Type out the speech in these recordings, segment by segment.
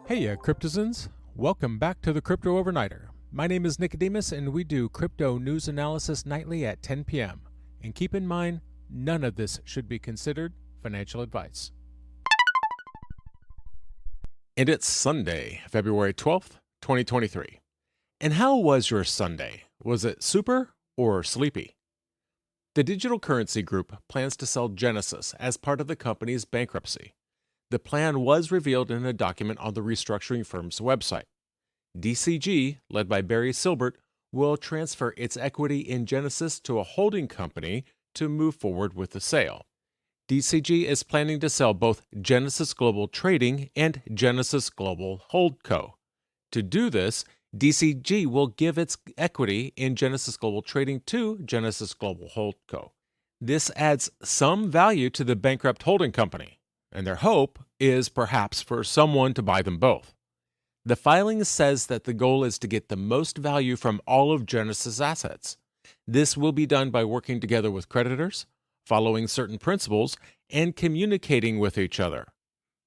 Heya Cryptozens, welcome back to the Crypto Overnighter. My name is Nikodemus and we do crypto news analysis nightly at 10 p.m. And keep in mind, none of this should be considered financial advice. And it's Sunday, February 12th, 2023. And how was your Sunday? Was it super or sleepy? The Digital Currency Group plans to sell Genesis as part of the company's bankruptcy. The plan was revealed in a document on the restructuring firm's website. DCG, led by Barry Silbert, will transfer its equity in Genesis to a holding company to move forward with the sale. DCG is planning to sell both Genesis Global Trading and Genesis Global Holdco. To do this, DCG will give its equity in Genesis Global Trading to Genesis Global Holdco. This adds some value to the bankrupt holding company, and their hope is perhaps for someone to buy them both. The filing says that the goal is to get the most value from all of Genesis' assets. This will be done by working together with creditors, following certain principles, and communicating with each other.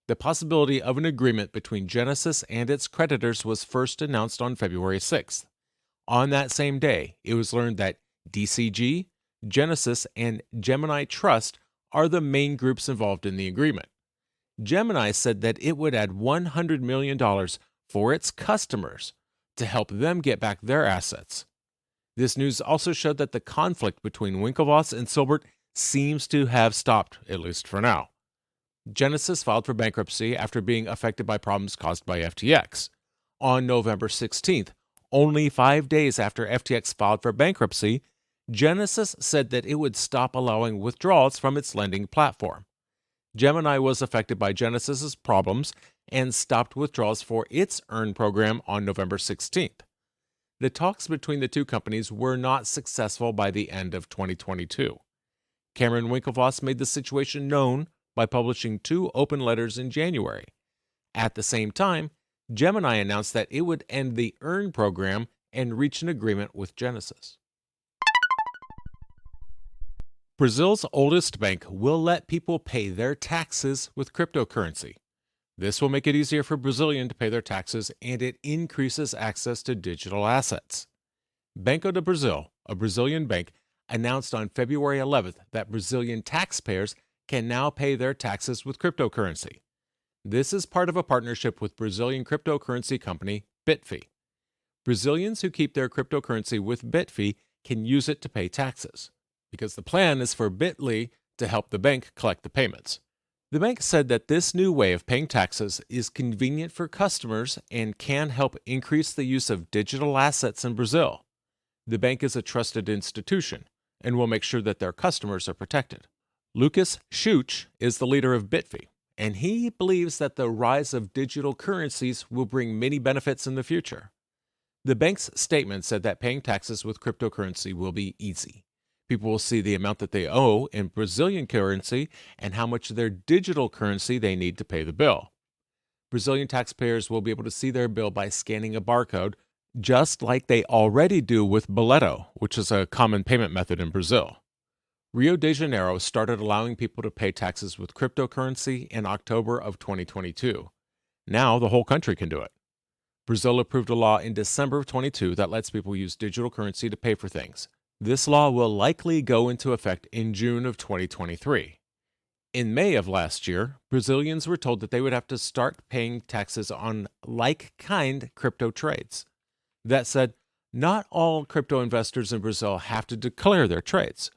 The possibility of an agreement between Genesis and its creditors was first announced on February 6th. On that same day, it was learned that DCG, Genesis, and Gemini Trust are the main groups involved in the agreement. Gemini said that it would add $100 million for its customers to help them get back their assets. This news also showed that the conflict between Winklevoss and Silbert seems to have stopped, at least for now. Genesis filed for bankruptcy after being affected by problems caused by FTX. On November 16th, only 5 days after FTX filed for bankruptcy, Genesis said that it would stop allowing withdrawals from its lending platform. Gemini was affected by Genesis's problems and stopped withdrawals for its Earn program on November 16th. The talks between the two companies were not successful by the end of 2022. Cameron Winklevoss made the situation known by publishing 2 open letters in January. At the same time, Gemini announced that it would end the Earn program and reach an agreement with Genesis. Brazil's oldest bank will let people pay their taxes with cryptocurrency. This will make it easier for Brazilians to pay their taxes, and it increases access to digital assets. Banco do Brasil, a Brazilian bank, announced on February 11th that Brazilian taxpayers can now pay their taxes with cryptocurrency. This is part of a partnership with Brazilian cryptocurrency company Bitfy. Brazilians who keep their cryptocurrency with Bitfy can use it to pay taxes, because the plan is for Bitly to help the bank collect the payments. The bank said that this new way of paying taxes is convenient for customers and can help increase the use of digital assets in Brazil. The bank is a trusted institution and will make sure that their customers are protected. Lucas Schuch is the leader of Bitfy, and he believes that the rise of digital currencies will bring many benefits in the future. The bank's statement said that paying taxes with cryptocurrency will be easy. People will see the amount that they owe in Brazilian currency and how much of their digital currency they need to pay the bill. Brazilian taxpayers will be able to see their bill by scanning a barcode, just like they already do with boleto, which is a common payment method in Brazil. Rio de Janeiro started allowing people to pay taxes with cryptocurrency in October of 2022. Now the whole country can do it. Brazil approved a law in December of 2022 that lets people use digital currency to pay for things. This law will likely go into effect in June of 2023. In May of last year, Brazilians were told that they would have to start paying taxes on like-kind crypto trades. That said, not all crypto investors in Brazil have to declare their trades.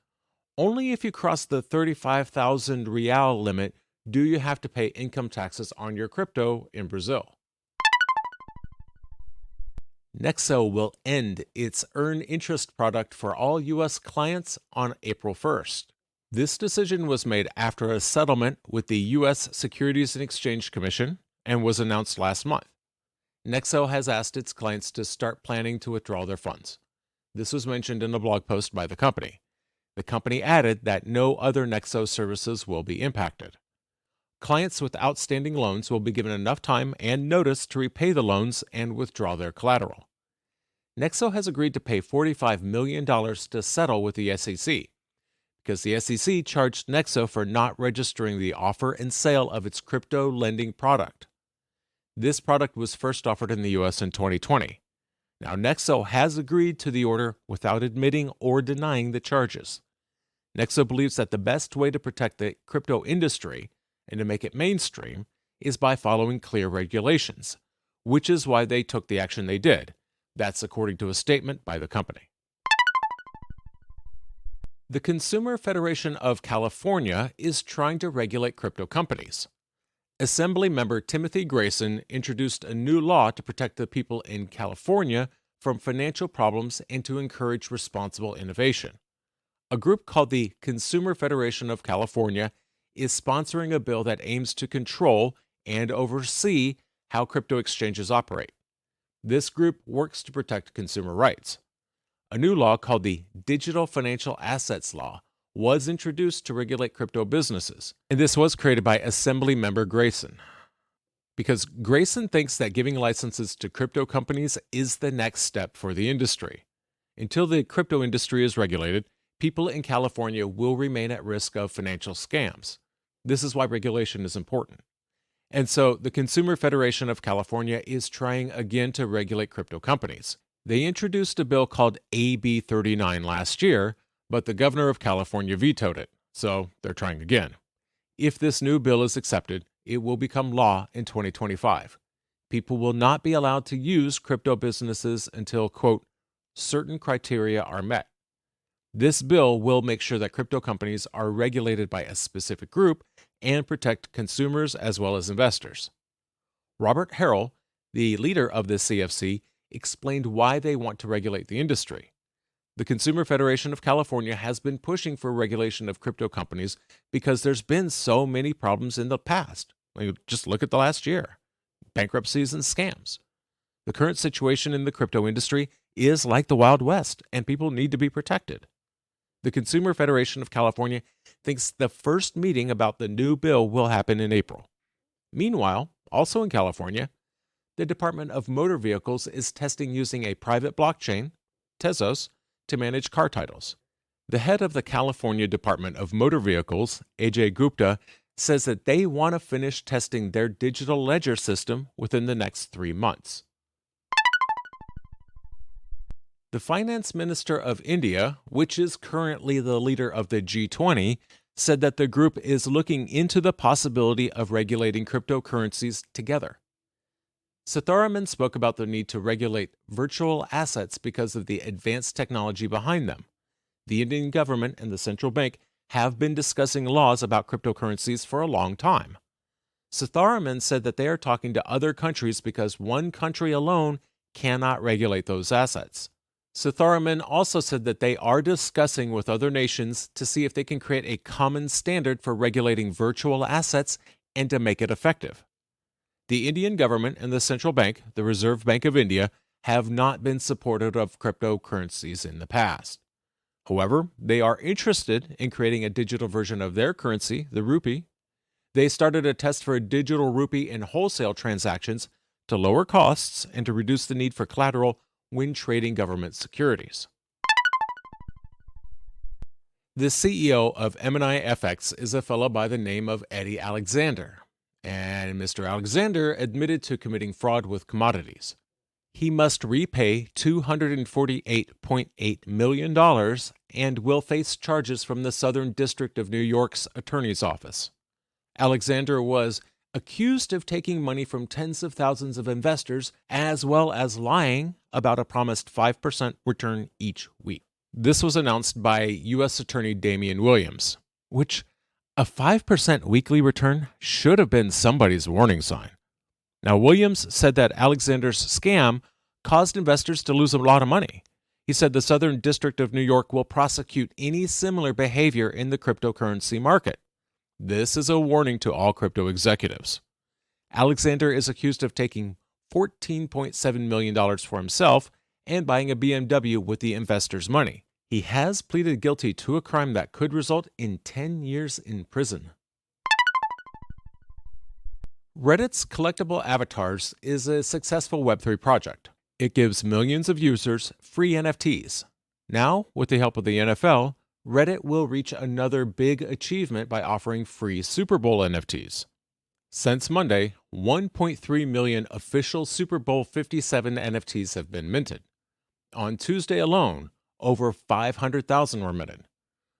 Only if you cross the 35,000 real limit do you have to pay income taxes on your crypto in Brazil. Nexo will end its Earn Interest product for all U.S. clients on April 1st. This decision was made after a settlement with the U.S. Securities and Exchange Commission and was announced last month. Nexo has asked its clients to start planning to withdraw their funds. This was mentioned in a blog post by the company. The company added that no other Nexo services will be impacted. Clients with outstanding loans will be given enough time and notice to repay the loans and withdraw their collateral. Nexo has agreed to pay $45 million to settle with the SEC, because the SEC charged Nexo for not registering the offer and sale of its crypto lending product. This product was first offered in the US in 2020. Now, Nexo has agreed to the order without admitting or denying the charges. Nexo believes that the best way to protect the crypto industry and to make it mainstream is by following clear regulations, which is why they took the action they did. That's according to a statement by the company. The Consumer Federation of California is trying to regulate crypto companies. Assembly member Timothy Grayson introduced a new law to protect the people in California from financial problems and to encourage responsible innovation. A group called the Consumer Federation of California is sponsoring a bill that aims to control and oversee how crypto exchanges operate. This group works to protect consumer rights. A new law called the Digital Financial Assets Law was introduced to regulate crypto businesses, and this was created by Assembly member Grayson. Because Grayson thinks that giving licenses to crypto companies is the next step for the industry. Until the crypto industry is regulated, people in California will remain at risk of financial scams. This is why regulation is important. And so the Consumer Federation of California is trying again to regulate crypto companies. They introduced a bill called AB 39 last year, but the governor of California vetoed it, so they're trying again. If this new bill is accepted, it will become law in 2025. People will not be allowed to use crypto businesses until, quote, certain criteria are met. This bill will make sure that crypto companies are regulated by a specific group and protect consumers as well as investors. Robert Harrell, the leader of the CFC, explained why they want to regulate the industry. The Consumer Federation of California has been pushing for regulation of crypto companies because there's been so many problems in the past. Just look at the last year. Bankruptcies and scams. The current situation in the crypto industry is like the Wild West, and people need to be protected. The Consumer Federation of California thinks the first meeting about the new bill will happen in April. Meanwhile, also in California, the Department of Motor Vehicles is testing using a private blockchain, Tezos, to manage car titles. The head of the California Department of Motor Vehicles, Ajay Gupta, says that they want to finish testing their digital ledger system within the next 3 months. The Finance Minister of India, which is currently the leader of the G20, said that the group is looking into the possibility of regulating cryptocurrencies together. Sitharaman spoke about the need to regulate virtual assets because of the advanced technology behind them. The Indian government and the central bank have been discussing laws about cryptocurrencies for a long time. Sitharaman said that they are talking to other countries because one country alone cannot regulate those assets. Sitharaman also said that they are discussing with other nations to see if they can create a common standard for regulating virtual assets and to make it effective. The Indian government and the central bank, the Reserve Bank of India, have not been supportive of cryptocurrencies in the past. However, they are interested in creating a digital version of their currency, the rupee. They started a test for a digital rupee in wholesale transactions to lower costs and to reduce the need for collateral when trading government securities. The CEO of M&I FX is a fellow by the name of Eddie Alexander, and Mr. Alexander admitted to committing fraud with commodities. He must repay $248.8 million and will face charges from the Southern District of New York's Attorney's Office. Alexander was accused of taking money from tens of thousands of investors as well as lying about a promised 5% return each week. This was announced by U.S. Attorney Damian Williams, which a 5% weekly return should have been somebody's warning sign. Now, Williams said that Alexander's scam caused investors to lose a lot of money. He said the Southern District of New York will prosecute any similar behavior in the cryptocurrency market. This is a warning to all crypto executives. Alexander is accused of taking $14.7 million for himself and buying a BMW with the investors' money. He has pleaded guilty to a crime that could result in 10 years in prison. Reddit's Collectible Avatars is a successful Web3 project. It gives millions of users free NFTs. Now, with the help of the NFL, Reddit will reach another big achievement by offering free Super Bowl NFTs. Since Monday, 1.3 million official Super Bowl 57 NFTs have been minted. On Tuesday alone, over 500,000 were minted.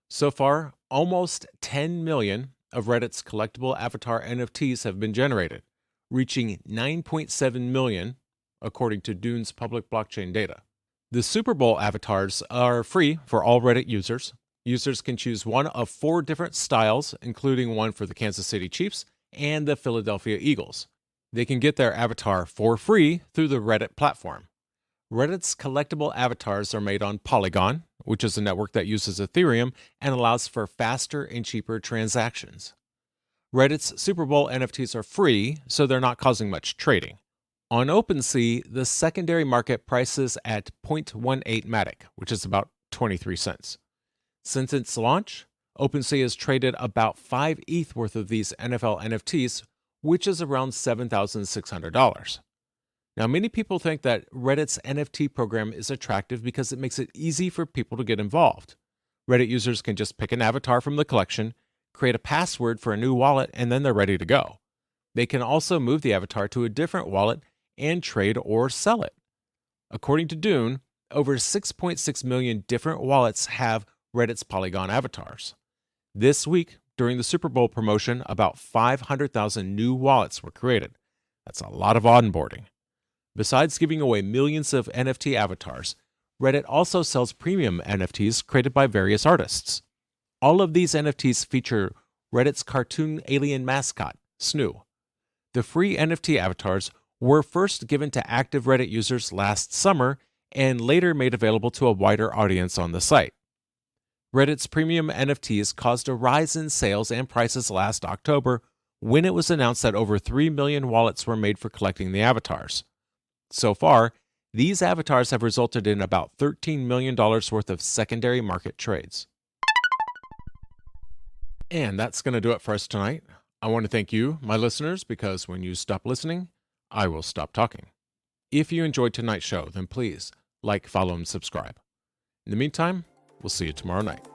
So far, almost 10 million of Reddit's collectible avatar NFTs have been generated, reaching 9.7 million, according to Dune's public blockchain data. The Super Bowl avatars are free for all Reddit users. Users can choose one of 4 different styles, including one for the Kansas City Chiefs and the Philadelphia Eagles. They can get their avatar for free through the Reddit platform. Reddit's collectible avatars are made on Polygon, which is a network that uses Ethereum and allows for faster and cheaper transactions. Reddit's Super Bowl NFTs are free, so they're not causing much trading. On OpenSea, the secondary market prices at 0.18 Matic, which is about 23 cents. Since its launch, OpenSea has traded about 5 ETH worth of these NFL NFTs, which is around $7,600. Now, many people think that Reddit's NFT program is attractive because it makes it easy for people to get involved. Reddit users can just pick an avatar from the collection, create a password for a new wallet, and then they're ready to go. They can also move the avatar to a different wallet and trade or sell it. According to Dune, over 6.6 million different wallets have Reddit's Polygon avatars. This week, during the Super Bowl promotion, about 500,000 new wallets were created. That's a lot of onboarding. Besides giving away millions of NFT avatars, Reddit also sells premium NFTs created by various artists. All of these NFTs feature Reddit's cartoon alien mascot, Snoo. The free NFT avatars were first given to active Reddit users last summer and later made available to a wider audience on the site. Reddit's premium NFTs caused a rise in sales and prices last October when it was announced that over 3 million wallets were made for collecting the avatars. So far, these avatars have resulted in about $13 million worth of secondary market trades. And that's going to do it for us tonight. I want to thank you, my listeners, because when you stop listening, I will stop talking. If you enjoyed tonight's show, then please like, follow, and subscribe. In the meantime, we'll see you tomorrow night.